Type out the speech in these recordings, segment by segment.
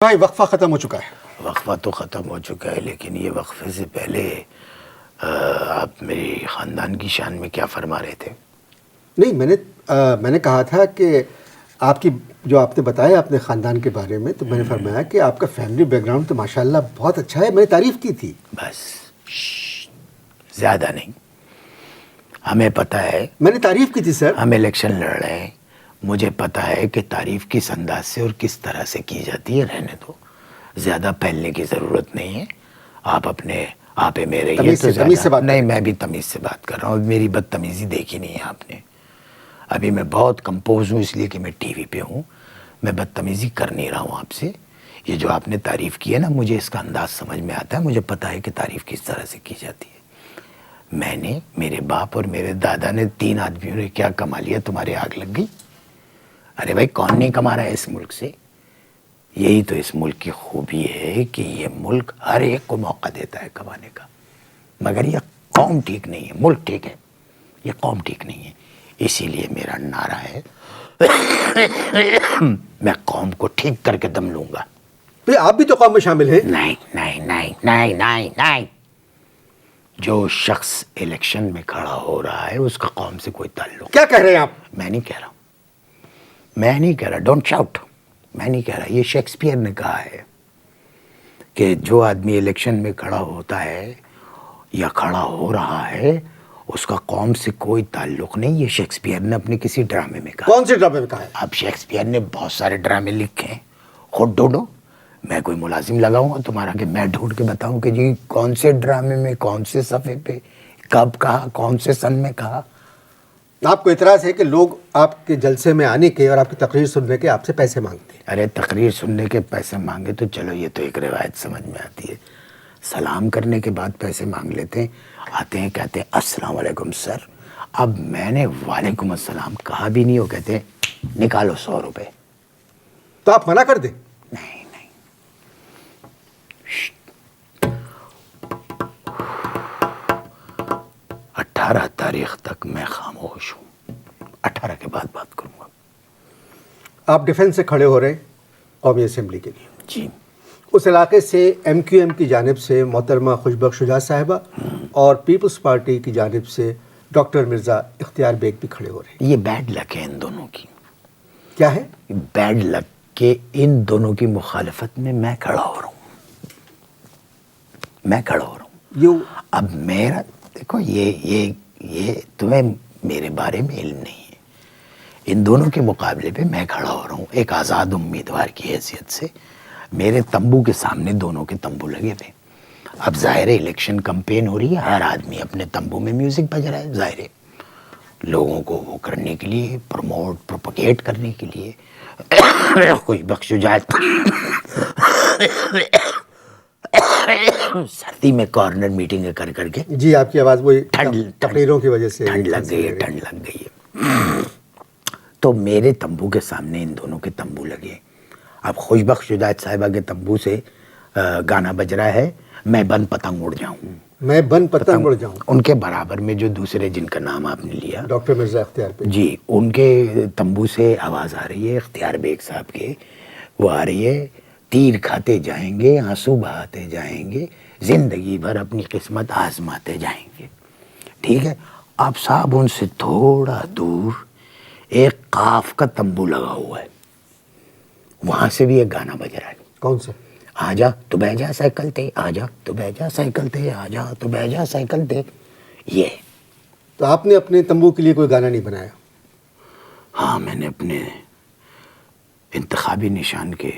بھائی وقفہ ختم ہو چکا ہے. وقفہ تو ختم ہو چکا ہے، لیکن یہ وقفے سے پہلے آپ میری خاندان کی شان میں کیا فرما رہے تھے؟ نہیں، میں نے کہا تھا کہ آپ کی جو آپ نے بتایا اپنے خاندان کے بارے میں، تو میں نے فرمایا کہ آپ کا فیملی بیک گراؤنڈ تو ماشاءاللہ بہت اچھا ہے. میں نے تعریف کی تھی. بس زیادہ نہیں. ہمیں پتہ ہے میں نے تعریف کی تھی سر. ہم الیکشن لڑ رہے ہیں، مجھے پتہ ہے کہ تعریف کس انداز سے اور کس طرح سے کی جاتی ہے. رہنے دو، زیادہ پھیلنے کی ضرورت نہیں ہے. آپ اپنے آپ میرے یہ تو تمیز سے بات نہیں، میں بھی تمیز سے بات کر رہا ہوں. میری بدتمیزی دیکھی نہیں ہے آپ نے. ابھی میں بہت کمپوز ہوں، اس لیے کہ میں ٹی وی پہ ہوں. میں بدتمیزی کر نہیں رہا ہوں آپ سے. یہ جو آپ نے تعریف کی ہے نا، مجھے اس کا انداز سمجھ میں آتا ہے. مجھے پتہ ہے کہ تعریف کس طرح سے کی جاتی ہے. میں نے، میرے باپ اور میرے دادا نے، 3 آدمیوں نے کیا کما لیا؟ تمہاری آگ لگ گئی؟ ارے بھائی، کون نہیں کما رہا ہے اس ملک سے؟ یہی تو اس ملک کی خوبی ہے کہ یہ ملک ہر ایک کو موقع دیتا ہے کمانے کا. مگر یہ قوم ٹھیک نہیں ہے. ملک ٹھیک ہے، یہ قوم ٹھیک نہیں ہے. اسی لیے میرا نعرہ ہے میں قوم کو ٹھیک کر کے دم لوں گا. آپ بھی تو قوم میں شامل ہیں. نہیں نہیں نہیں نہیں نہیں نہیں. جو شخص الیکشن میں کھڑا ہو رہا ہے اس کا قوم سے کوئی تعلق. کیا کہہ رہے ہیں آپ؟ میں نہیں کہہ رہا. Don't shout. میں نہیں کہہ رہا. یہ شیکسپیئر نے کہا ہے کہ جو آدمی الیکشن میں کھڑا ہوتا ہے یا کھڑا ہو رہا ہے اس کا قوم سے کوئی تعلق نہیں. یہ شیکسپیئر نے اپنے کسی ڈرامے میں کہا. کون سے ڈرامے میں کہا ہے؟ اب شیکسپیئر نے بہت سارے ڈرامے لکھے ہیں، خود ڈھونڈو. میں کوئی ملازم لگاؤں گا تمہارا کہ میں ڈھونڈ کے بتاؤں کہ جی کون سے ڈرامے میں، کون سے صفحے پہ، کب کہا، کون سے سن میں کہا. آپ کو اعتراض ہے کہ لوگ آپ کے جلسے میں آنے کے اور آپ کی تقریر سننے کے آپ سے پیسے مانگتے ہیں؟ ارے تقریر سننے کے پیسے مانگے تو چلو، یہ تو ایک روایت سمجھ میں آتی ہے. سلام کرنے کے بعد پیسے مانگ لیتے ہیں. آتے ہیں، کہتے ہیں السلام علیکم سر. اب میں نے وعلیکم السلام کہا بھی نہیں، وہ کہتے ہیں نکالو 100 روپے. تو آپ منع کر دیں. نہیں. 18 تاریخ تک میں خاموش ہوں. 18 کے بعد بات کروں گا. آپ ڈیفنس سے کھڑے ہو رہے ہیں قومی اسمبلی کے لیے. جی. اس علاقے سے ایم کیو ایم کی جانب سے محترمہ خوشبخش شجاعت صاحبہ اور پیپلز پارٹی کی جانب سے ڈاکٹر مرزا اختیار بیگ بھی کھڑے ہو رہے ہیں. یہ بیڈ لک ہے ان دونوں کی. کیا ہے؟ بیڈ لک کہ ان دونوں کی مخالفت میں کھڑا ہو رہا ہوں. اب میرا دیکھو، یہ تمہیں میرے بارے میں علم نہیں ہے. ان دونوں کے مقابلے پہ میں کھڑا ہو رہا ہوں ایک آزاد امیدوار کی حیثیت سے. میرے تمبو کے سامنے دونوں کے تمبو لگے ہوئے. اب ظاہر ہے الیکشن کمپین ہو رہی ہے، ہر آدمی اپنے تمبو میں میوزک بج رہا ہے. ظاہر ہے لوگوں کو وہ کرنے کے لیے، پروپگیٹ کرنے کے لیے. خوشبخش شجاعت سردی میں کارنر میٹنگ کر کے، جی آپ کی آواز وہی تقریروں کی وجہ سے ٹھنڈ لگ گئی ہے. تو میرے تمبو کے سامنے ان دونوں کے تمبو لگے. اب خوشبخش شجاعت صاحبہ کے تمبو سے گانا بج رہا ہے میں بند پتنگ اڑ جاؤں. میں بند پتنگ اڑ جاؤں. ان کے برابر میں جو دوسرے جن کا نام آپ نے لیا، ڈاکٹر مرزا اختیار بیگ، جی، ان کے تمبو سے آواز آ رہی ہے اختیار بیگ صاحب کے. وہ آ رہی ہے تیر کھاتے جائیں گے، آنسو بہاتے جائیں گے، زندگی بھر اپنی قسمت آزماتے جائیں گے. ٹھیک ہے. اب صاحب ان سے تھوڑا دور ایک قاف کا تمبو لگا ہوا ہے، وہاں سے بھی ایک گانا بج رہا ہے. کون سا؟ آ جا تو بہ جا سائیکل تے، آ جا تو بہ جا سائیکل تے، آ جا تو بہ جا سائیکل تے. یہ تو آپ نے اپنے تمبو کے لیے کوئی گانا نہیں بنایا؟ ہاں، میں نے اپنے انتخابی نشان کے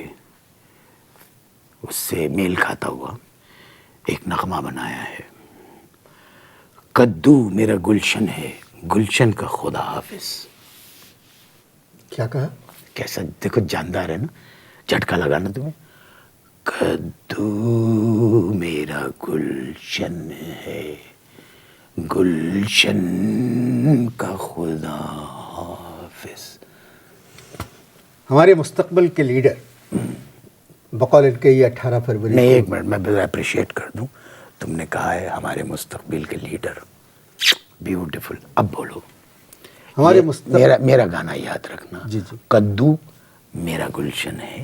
اس سے میل کھاتا ہوا ایک نغمہ بنایا ہے. کدو میرا گلشن ہے، گلشن کا خدا حافظ. کیا کہا؟ کیسا دیکھو جاندار ہے نا، جھٹکا لگا نا تمہیں. کدو میرا گلشن ہے، گلشن کا خدا حافظ. ہمارے مستقبل کے لیڈر بقول ان کے یہ 18 فروری. نہیں، ایک منٹ، میں اپریشیٹ کر دوں. تم نے کہا ہے ہمارے مستقبل کے لیڈر. بیوٹیفل. اب بولو. ہمارے میرا گانا یاد رکھنا. جی. کدو میرا گلشن ہے،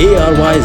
ARY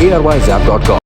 arYzap.com।